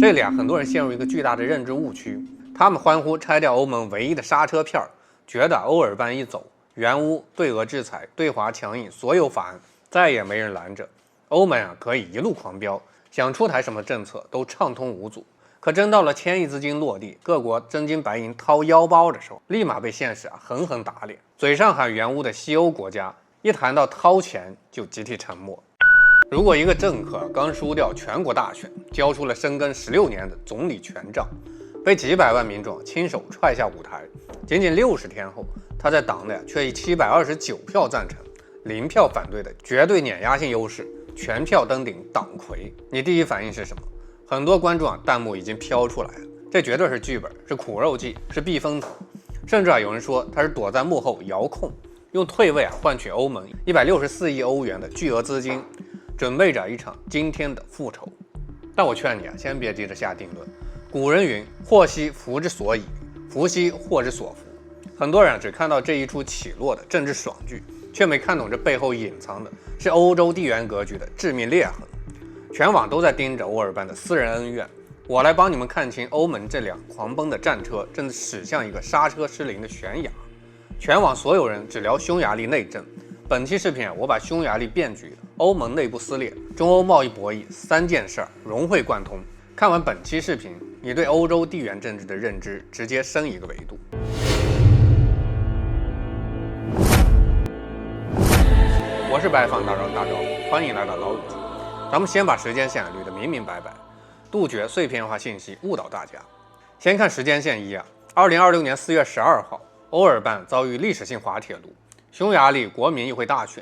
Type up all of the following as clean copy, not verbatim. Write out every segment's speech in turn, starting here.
這裡很多人陷入一個巨大的認知誤區，他們歡呼拆掉歐盟唯一的剎車片，覺得歐爾班一走，援烏、對俄制裁、對華強硬所有法案再也沒人攔着，歐盟可以一路狂飆，想出台什麼政策都暢通無阻。可真到了千億資金落地，各國真金白銀掏腰包的時候，立馬被現實狠狠打臉。嘴上喊援烏的西歐国家，一談到掏錢就集體沉默。如果一個政客剛輸掉全國大選，交出了深耕16年的總理權杖，被幾百萬民众親手踹下舞台，僅僅60天後，他在黨內卻以729票贊成、0票反對的絕對碾壓性優勢，全票登頂黨魁。你第一反應是什麼？很多觀眾彈幕已經飄出來了，這絕對是劇本，是苦肉計，是避風頭，甚至有人說他是躲在幕後遙控，用退位換取歐盟164億歐元的巨額資金，準備着一場驚天的復仇。但我勸你先別急着下定論。古人云：禍兮福之所倚，福兮禍之所伏。很多人只看到這一出起落的政治爽劇，卻沒看懂這背後隱藏的是歐洲地緣格局的致命裂痕。全網都在盯着歐爾班的私人恩怨，我來幫你們看清歐盟這輛狂奔的戰車正駛向一個剎車失靈的懸崖。全網所有人只聊匈牙利內政，本期視頻我把匈牙利變局、歐盟內部撕裂、中歐貿易博弈3件事融會貫通。看完本期視頻，你對歐洲地缘政治的認知直接升一個維度。我是白放大招，歡迎來到老五集。咱們先把时间线捋得明明白白，杜絕碎片化信息誤導大家。先看时间线1 2026年4月12號，歐爾班遭遇歷史性滑鐵盧，匈牙利國民議會大選，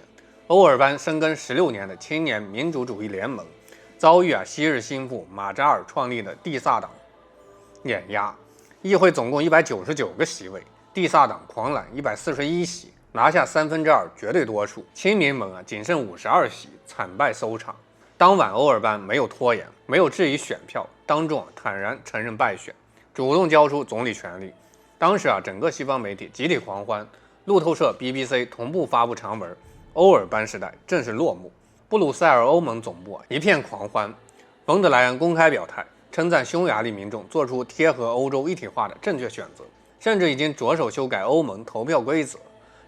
歐爾班深耕16年的青年民主主義聯盟遭遇昔日心腹馬扎爾創立的蒂薩黨碾壓，議會總共199個席位，蒂薩黨狂攬141席，拿下2/3絕對多數，親民盟僅剩52席，慘敗收場。當晚，歐爾班沒有拖延，沒有質疑選票，當眾坦然承認敗選，主動交出總理權力。當時整個西方媒體集體狂歡，路透社、BBC 同步發布長文，歐爾班時代正式落幕。布魯塞爾歐盟總部一片狂歡，冯德萊恩公開表態，稱讚匈牙利民眾做出貼合歐洲一體化的正確選擇，甚至已經着手修改歐盟投票規則，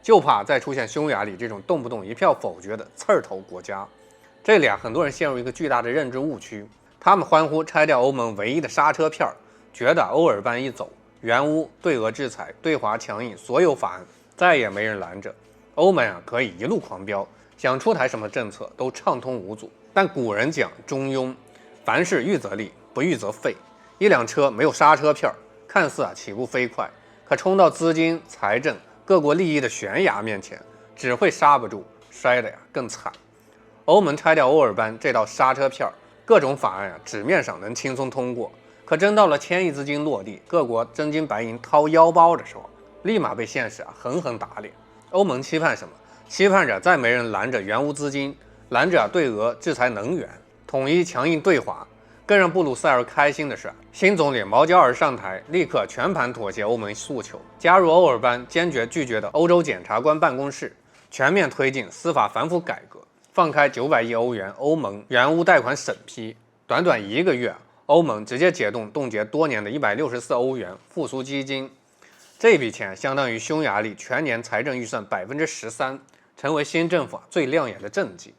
就怕再出現匈牙利這種動不動一票否決的刺兒頭國家。這裡很多人陷入一個巨大的認知誤區，他們歡呼拆掉歐盟唯一的剎車片，覺得歐爾班一走，援烏、對俄制裁、對華強硬所有法案再也沒人攔着，歐盟可以一路狂飆，想出台什麼政策都暢通無阻。但古人講中庸，凡事預則立，不預則廢。一輛車沒有剎車片，看似起步飛快，可衝到資金、財政、各國利益的懸崖面前，只會剎不住，摔得更慘。歐盟拆掉歐爾班這道剎車片，各種法案紙面上能輕鬆通過，可真到了千億資金落地，各國真金白銀掏腰包的時候，立馬被現實狠狠打臉。歐盟期盼什麼？期盼着再沒人攔着援烏資金，攔着對俄制裁能源，統一強硬對華。更讓布魯塞爾開心的是，新總理毛焦爾上台，立刻全盤妥協歐盟訴求，加入歐爾班堅決拒絕的歐洲檢察官辦公室，全面推進司法反腐改革。放開900億歐元歐盟援烏貸款審批，短短1個月，歐盟直接解凍凍結多年的164歐元復甦基金，這筆錢相當於匈牙利全年財政預算13%，成為新政府最亮眼的政績。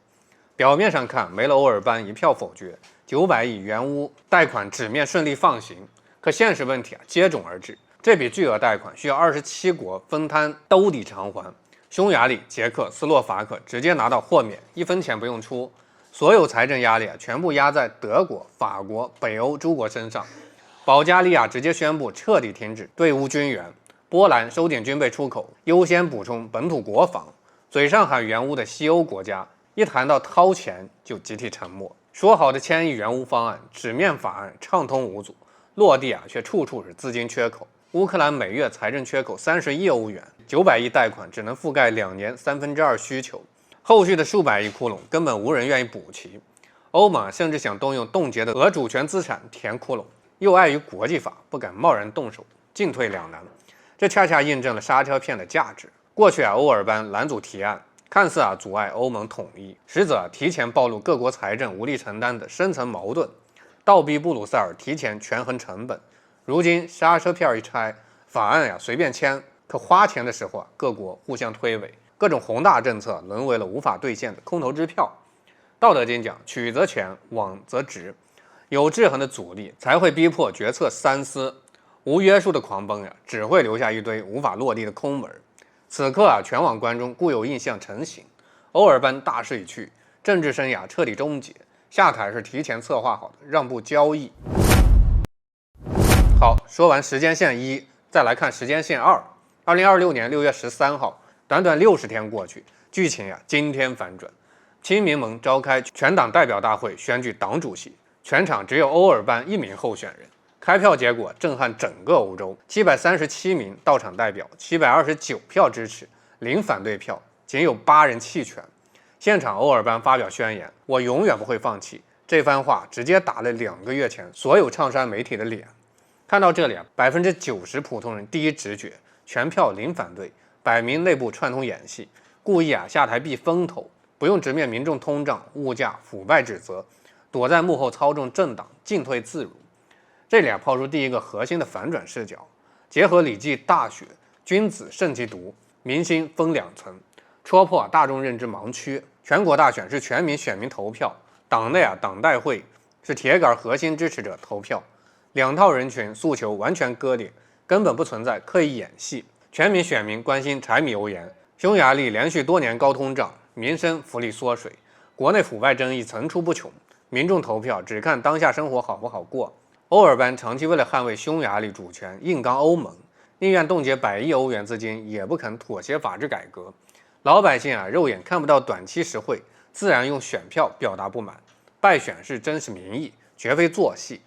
表面上看，沒了歐爾班一票否決，900億援烏貸款紙面順利放行，可現實問題接踵而至，這筆巨額貸款需要27國分攤兜底償還。匈牙利、捷克、斯洛伐克直接拿到豁免，1分錢不用出，所有財政壓力全部壓在德國、法國、北歐諸國身上。保加利亞直接宣布徹底停止對烏軍援，波蘭收緊軍備出口，優先補充本土國防。嘴上喊援烏的西歐國家，一談到掏錢就集體沉默。說好的千億援烏方案，紙面法案暢通無阻，落地卻處處是資金缺口。烏克蘭每月財政缺口30億歐元，900億貸款只能覆蓋2年2/3需求，後續的數百億窟窿根本無人願意補齊。歐盟甚至想動用凍結的俄主權資產填窟窿，又礙於國際法不敢貿然動手，進退兩難。這恰恰印證了剎車片的價值。過去歐爾班攔阻提案，看似阻礙歐盟統一，實則提前暴露各國財政無力承擔的深層矛盾。倒逼布魯塞爾提前權衡成本。如今剎車片一拆，法案隨便簽，可花錢的時候各國互相推諉，各種宏大政策淪為了無法兌現的空头支票。道德經講，曲則全，枉則直，有制衡的阻力才會逼迫決策三思。無約束的狂奔只會留下一堆無法落地的空文。此刻全網觀眾固有印象成型，歐爾班大勢已去，政治生涯徹底終結，下台是提前策劃好的讓步交易。好，說完時間線1，再來看時間線2。2026年6月13號，短短60天過去，劇情驚天反轉。親民盟召開全黨代表大會，選舉黨主席，全場只有歐爾班1名候選人。開票結果震撼整個歐洲，737名到場代表，729票支持，0反對票，僅有8人棄權。現場歐爾班發表宣言：“我永遠不會放棄。”這番話直接打了2個月前所有唱衰媒體的臉。看到這裡，90%普通人第一直覺，全票0反對，擺明內部串通演戲，故意下台避風頭，不用直面民眾通脹、物價、腐敗指責，躲在幕後操縱政黨，進退自如。這裡拋出第一個核心的反轉視角，結合《禮記·大學》“君子慎其獨，民心分2層”，戳破大眾認知盲區。全國大選是全民選民投票，黨內黨代會是鐵桿核心支持者投票，兩套人群訴求完全割裂，根本不存在刻意演戲。全民選民關心柴米油鹽，匈牙利連續多年高通脹，民生福利縮水，國內腐敗爭議層出不窮，民眾投票只看當下生活好不好過。歐爾班長期為了捍衛匈牙利主權硬剛歐盟，寧願凍結100億歐元資金，也不肯妥協法治改革。老百姓肉眼看不到短期實惠，自然用選票表達不滿。敗選是真實民意，絕非做戲。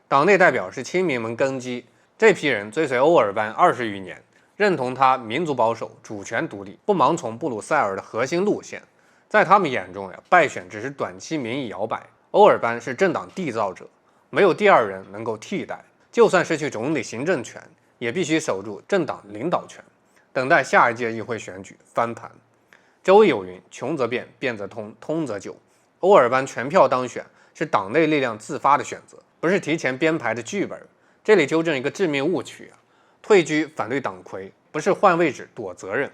黨內代表是親民盟根基，這批人追隨歐爾班20餘年，認同他民族保守、主權獨立，不盲從布魯塞爾的核心路線。在他們眼中敗選只是短期民意搖擺，歐爾班是政黨締造者。沒有第二人能夠替代，就算失去總理行政權，也必須守住政黨領導權，等待下一屆議會選舉翻盤。周易有云：窮則變，變則通，通則久。歐爾班全票當選是黨內力量自發的選擇，不是提前編排的劇本。這裡糾正一個致命誤區退居反對黨魁不是換位置躲責任，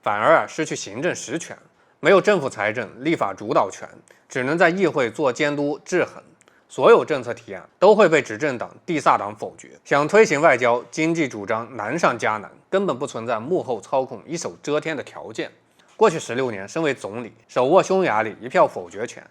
反而失去行政實權，沒有政府財政、立法主導權，只能在議會做監督制衡。所有政策提案都會被執政黨地薩黨否決，想推行外交、經濟主張難上加難，根本不存在幕後操控、一手遮天的條件。過去16年，身為總理，手握匈牙利1票否決權，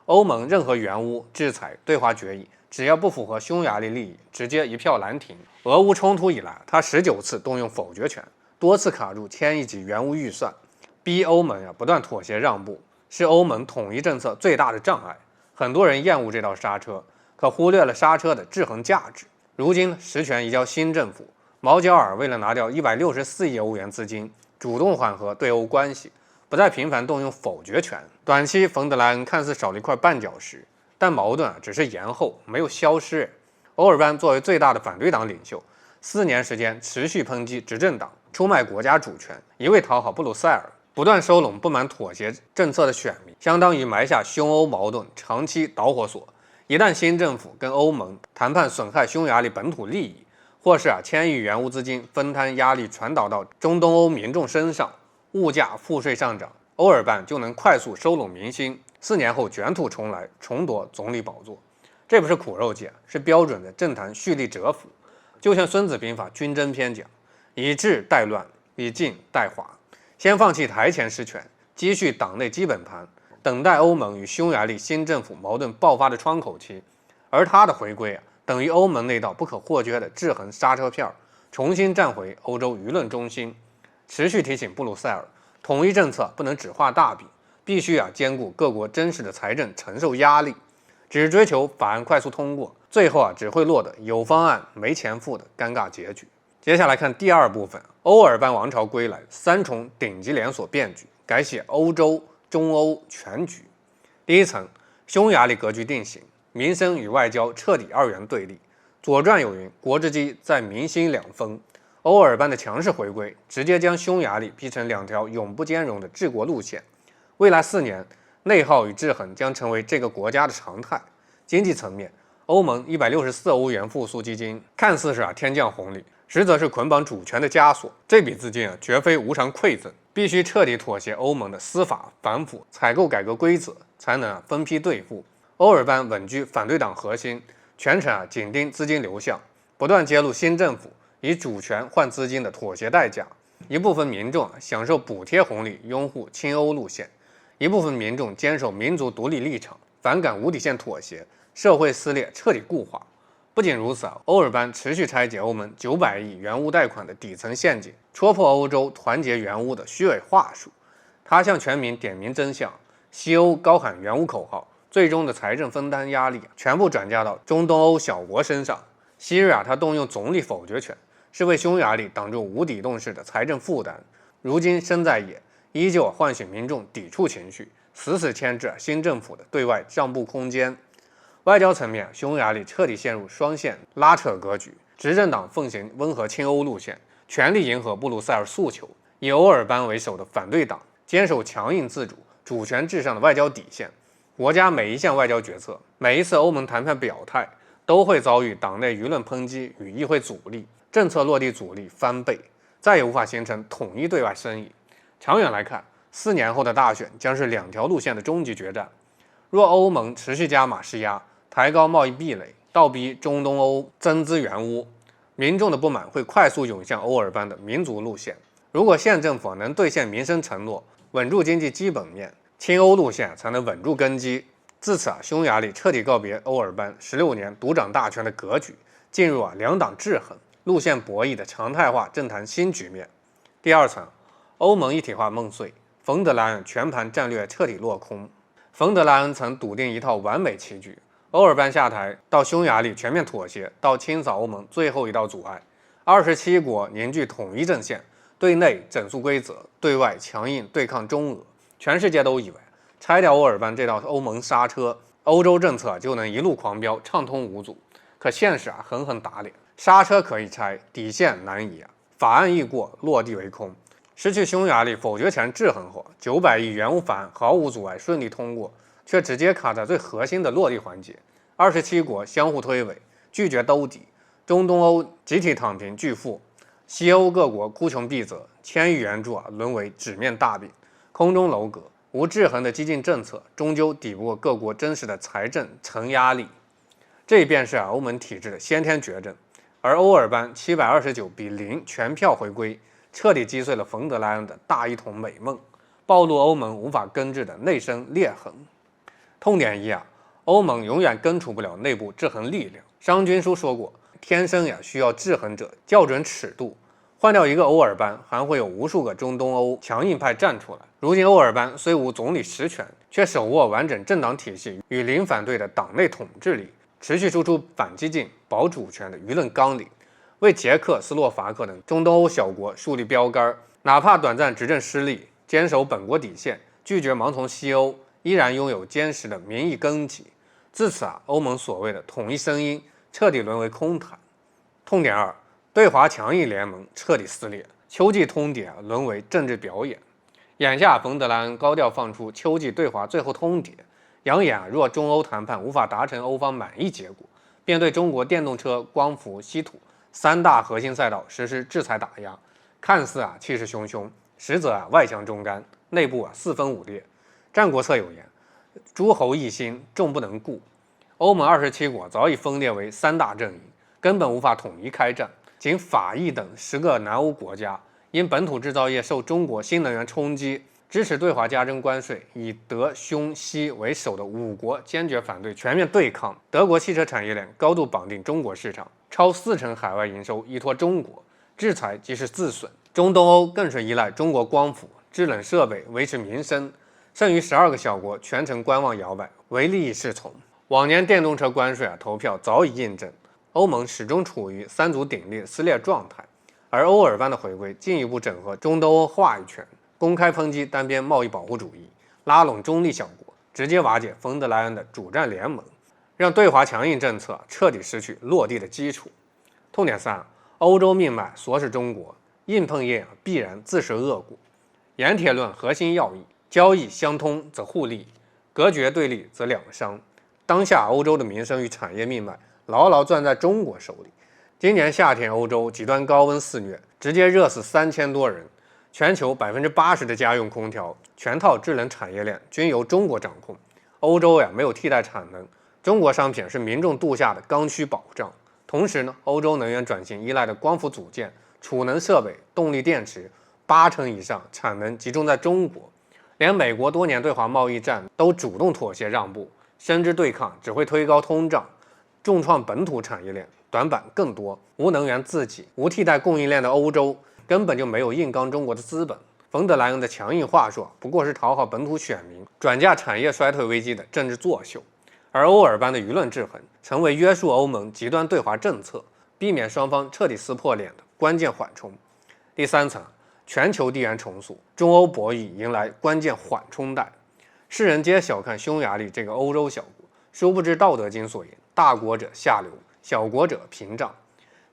歐盟任何援烏、制裁、對華決議，只要不符合匈牙利利益，直接1票攔停。俄烏衝突以來，他19次動用否決權，多次卡住1000億級援烏預算，逼歐盟不斷妥協讓步，是歐盟統一政策最大的障礙。很多人厭惡這道剎車，可忽略了剎車的制衡價值。如今實權移交新政府，毛焦爾為了拿掉164億歐元資金，主動緩和對歐關係，不再頻繁動用否決權。短期馮德萊恩看似少了一塊絆腳石，但矛盾只是延後，沒有消失。歐爾班作為最大的反對黨領袖，4年時間持續抨擊執政黨，出賣國家主權，一味討好布魯塞爾，不斷收攏不滿妥協政策的選民，相當於埋下匈歐矛盾長期導火索。一旦新政府跟歐盟談判損害匈牙利本土利益，或是1000億援烏資金分攤壓力傳導到中東歐民眾身上，物價賦稅上漲，歐爾班就能快速收攏民心，4年後捲土重來，重奪總理寶座。這不是苦肉計，是標準的政壇蓄力蟄伏。就像《孫子兵法·軍爭篇》講：“以治代亂，以靜代華。”先放棄台前實權，積蓄黨內基本盤，等待歐盟與匈牙利新政府矛盾爆發的窗口期。而他的回歸等於歐盟那道不可或缺的制衡剎車片，重新站回歐洲輿論中心。持續提醒布魯塞爾，統一政策不能只畫大餅，必須兼顧各國真實的財政承受壓力。只追求法案快速通過，最後只會落得有方案沒錢付的尷尬結局。接下來看第二部分，歐爾班王朝歸來，3重頂級連鎖變局，改寫歐洲、中歐全局。第一層，匈牙利格局定型，民生與外交徹底2元對立。左傳有云：“國之基在民心兩分。”歐爾班的強勢回歸，直接將匈牙利逼成2條永不兼容的治國路線。未來4年，內耗與制衡將成為這個國家的常態。經濟層面，歐歐盟164歐元復甦基金看似是天降紅利，實則是捆綁主權的枷鎖。這筆資金絕非無償饋贈，必須徹底妥協歐盟的司法、反腐、採購改革規則，才能分批兌付。歐爾班穩居反對黨核心，全程緊盯資金流向，不斷揭露新政府以主權換資金的妥協代價。一部分民眾享受補貼紅利，擁護親歐路線；一部分民眾堅守民族獨立立場，反感無底線妥協，社會撕裂徹底固化。不僅如此，歐爾班持續拆解歐盟900億援烏貸款的底層陷阱，戳破歐洲團結援烏的虛偽話術。他向全民點明真相，西歐高喊援烏口號，最終的財政分擔壓力全部轉嫁到中東歐小國身上。昔日他動用總理否決權，是為匈牙利擋住無底洞式的財政負擔。如今身在野，依舊喚醒民眾抵觸情緒，死死牽制新政府的對外讓步空間。外交層面，匈牙利徹底陷入雙線拉扯格局。執政黨奉行溫和親歐路線，全力迎合布魯塞爾訴求；以歐爾班為首的反對黨堅守強硬自主、主權至上的外交底線。國家每一項外交決策，每一次歐盟談判表態，都會遭遇黨內輿論抨擊與議會阻力，政策落地阻力翻倍，再也無法形成統一對外聲音。長遠來看，4年後的大選將是2條路線的終極決戰。若歐盟持續加碼施壓，抬高貿易壁壘，倒逼中東歐增資援烏，民眾的不滿會快速湧向歐爾班的民族路線。如果縣政府能兌現民生承諾，穩住經濟基本面，親歐路線才能穩住根基。自此匈牙利徹底告別歐爾班16年獨掌大權的格局，進入兩黨制衡、路線博弈的常態化政壇新局面。第二層，歐盟一體化夢碎，馮德萊恩全盤戰略徹底落空。馮德萊恩曾篤定一套完美棋局。歐爾班下台，到匈牙利全面妥協，到清掃歐盟最後一道阻礙，27國凝聚統一陣線，對內整肅規則，對外強硬對抗中俄。全世界都以為拆掉歐爾班這道歐盟剎車，歐洲政策就能一路狂飆，暢通無阻。可現實狠狠打臉，剎車可以拆，底線難移。法案一過，落地為空。失去匈牙利否決權制衡後，900億援烏法案毫無阻礙順利通過，卻直接卡在最核心的落地環節。27國相互推諉，拒絕兜底，中東歐集體躺平拒付，西歐各國哭窮避責，千億援助淪為紙面大餅，空中樓閣。無制衡的激進政策，終究抵不過各國真實的財政承壓力。這便是歐盟體制的先天絕症。而歐爾班729比0全票回歸，徹底擊碎了馮德萊恩的大一統美夢，暴露歐盟無法根治的內生裂痕。痛點一歐盟永遠根除不了內部制衡力量。商君書說過，天生需要制衡者校準尺度。換掉一個歐爾班，還會有無數個中東歐強硬派站出來。如今歐爾班雖無總理實權，卻手握完整政黨體系與零反對的黨內統治力，持續輸出反激進、保主權的輿論綱領，為捷克、斯洛伐克等中東歐小國樹立標杆。哪怕短暫執政失利，堅守本國底線，拒絕盲從西歐，依然擁有堅實的民意根基。自此歐盟所謂的統一聲音徹底淪為空談。痛點二，對華強硬聯盟徹底撕裂，秋季通牒淪為政治表演。眼下馮德萊恩高調放出秋季對華最後通牒，揚言若中歐談判無法達成歐方滿意結果，便對中國電動車、光伏、稀土3大核心賽道實施制裁打壓。看似氣勢洶洶，實則外強中乾，內部四分五裂。戰國策有言，諸侯一心，眾不能顧。歐盟27國早已分裂為3大陣營，根本無法統一開戰。僅法意等10個南歐國家因本土制造業受中國新能源衝擊，支持對華加徵關稅。以德、匈、西為首的5國堅決反對全面對抗。德國汽車產業鏈高度綁定中國市場，超40%海外營收依托中國，制裁即是自損。中東歐更是依賴中國光伏、制冷設備維持民生，剩餘12個小國全程觀望搖擺，唯利益是從。往年電動車關稅投票早已印證，歐盟始終處於3足鼎立的撕裂狀態。而歐爾班的回歸進一步整合中東歐話語權，公開抨擊單邊貿易保護主義，拉攏中立小國，直接瓦解馮德萊恩的主戰聯盟，讓對華強硬政策徹底失去落地的基礎。痛點3，歐洲命脈鎖死中國，硬碰硬必然自食惡果。鹽鐵論核心要義：交易相通則互利，隔絕對立則兩傷。當下歐洲的民生與產業命脈牢牢攥在中國手裡。今年夏天，歐洲極端高溫肆虐，直接熱死3000多人。全球80%的家用空調、全套智能產業鏈均由中國掌控。歐洲沒有替代產能，中國商品是民眾度夏的剛需保障。同時呢，歐洲能源轉型依賴的光伏組件、儲能設備、動力電池，80%以上產能集中在中國。連美國多年對華貿易戰都主動妥協讓步，深知對抗只會推高通脹，重創本土產業鏈，短板更多。無能源自給、無替代供應鏈的歐洲，根本就沒有硬剛中國的資本。馮德萊恩的強硬話術不過是討好本土選民、轉嫁產業衰退危機的政治作秀。而歐爾班的輿論制衡，成為約束歐盟極端對華政策、避免雙方徹底撕破臉的關鍵緩衝。第三層，全球地緣重塑，中歐博弈迎來關鍵緩衝帶。世人皆小看匈牙利這個歐洲小國，殊不知《道德經》所言：大國者下流，小國者屏障。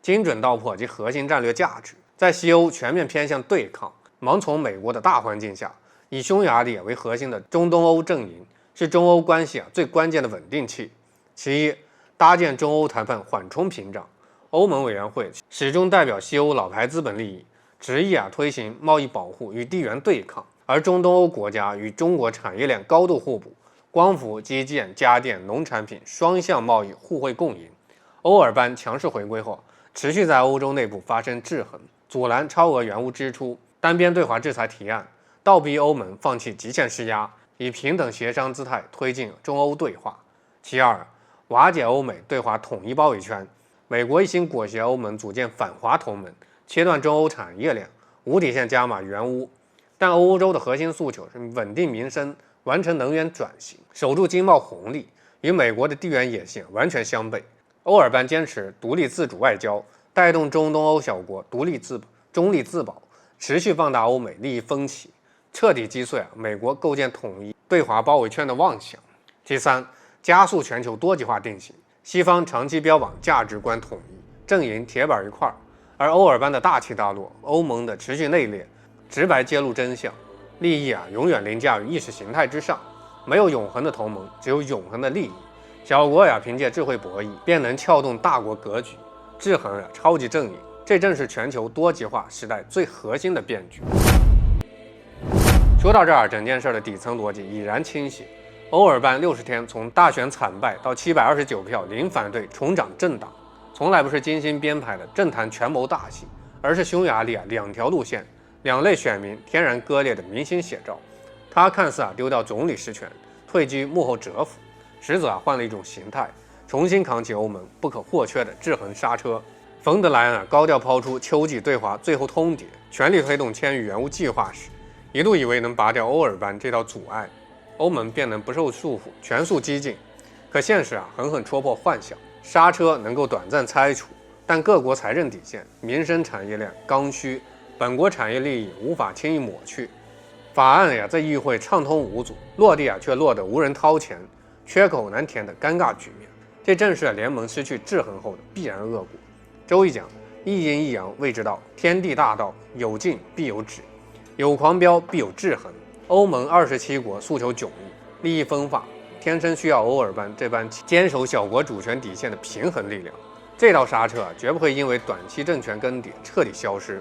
精準道破其核心戰略價值。在西歐全面偏向對抗、盲從美國的大環境下，以匈牙利為核心的中東歐陣營是中歐關係最關鍵的穩定器。其一，搭建中歐談判緩衝屏障。歐盟委員會始終代表西歐老牌資本利益，執意推行貿易保護與地緣對抗，而中東歐國家與中國產業鏈高度互補，光伏、基建、家電、農產品雙向貿易互惠共贏。歐爾班強勢回歸後，持續在歐洲內部發生制衡，阻攔超額原物支出，單邊對華制裁提案，倒逼歐盟放棄極限施壓，以平等協商姿態推進中歐對話。其二，瓦解歐美對華統一包圍圈。美國一心裹挾歐盟組建反華同盟，切斷中歐產業鏈，無底線加碼援烏。但歐洲的核心訴求是穩定民生、完成能源轉型、守住經貿紅利，與美國的地緣野心完全相悖。歐爾班堅持獨立自主外交，帶動中東歐小國中立自保，持續放大歐美利益分歧，徹底擊碎美國構建統一對華包圍圈的妄想。第三，加速全球多極化定型。西方長期標榜價值觀統一，陣營鐵板一塊，而歐爾班的大起大落，歐盟的持續內裂，直白揭露真相：利益永遠凌駕於意識形態之上。沒有永恆的同盟，只有永恆的利益。小國憑借智慧博弈，便能撬動大國格局，制衡超級陣營。這正是全球多極化時代最核心的變局。說到這兒，整件事的底層邏輯已然清晰。歐爾班60天從大選慘敗到729票零反對重掌政黨，從來不是精心編排的政壇權謀大戲，而是匈牙利兩條路線、兩類選民天然割裂的明星寫照。他看似丟掉總理實權，退居幕後蟄伏，實則換了一種形態，重新扛起歐盟不可或缺的制衡剎車。馮德萊恩高調拋出秋季對華最後通牒，全力推動千億援烏計劃時，一度以為能拔掉歐爾班這道阻礙，歐盟便能不受束縛，全速激進。可現實狠狠戳破幻想，剎車能夠短暫拆除，但各國財政底線、民生產業鏈剛需、本國產業利益無法輕易抹去。法案在議會暢通無阻，落地卻落得無人掏錢，缺口難填的尷尬局面。這正是聯盟失去制衡後的必然惡果。周易講：一陰一陽謂之道，天地大道，有進必有止，有狂飆必有制衡。歐盟27國訴求迥異，利益分化，天生需要歐爾班這般堅守小國主權底線的平衡力量。這道剎車絕不會因為短期政權更迭徹底消失。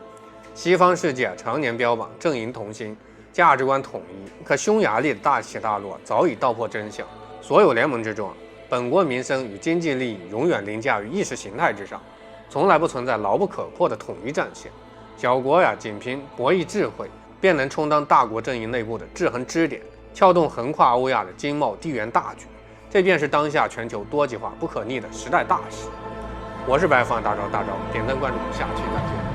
西方世界常年標榜陣營同心、價值觀統一，可匈牙利的大起大落早已道破真相。所有聯盟之中，本國民生與經濟利益永遠凌駕於意識形態之上，從來不存在牢不可破的統一戰線。小國僅憑博弈智慧，便能充當大國陣營內部的制衡支點，撬動橫跨歐亞的經貿地緣大局。這便是當下全球多極化不可逆的時代大勢。我是白方大招，點讚關注，下期再見。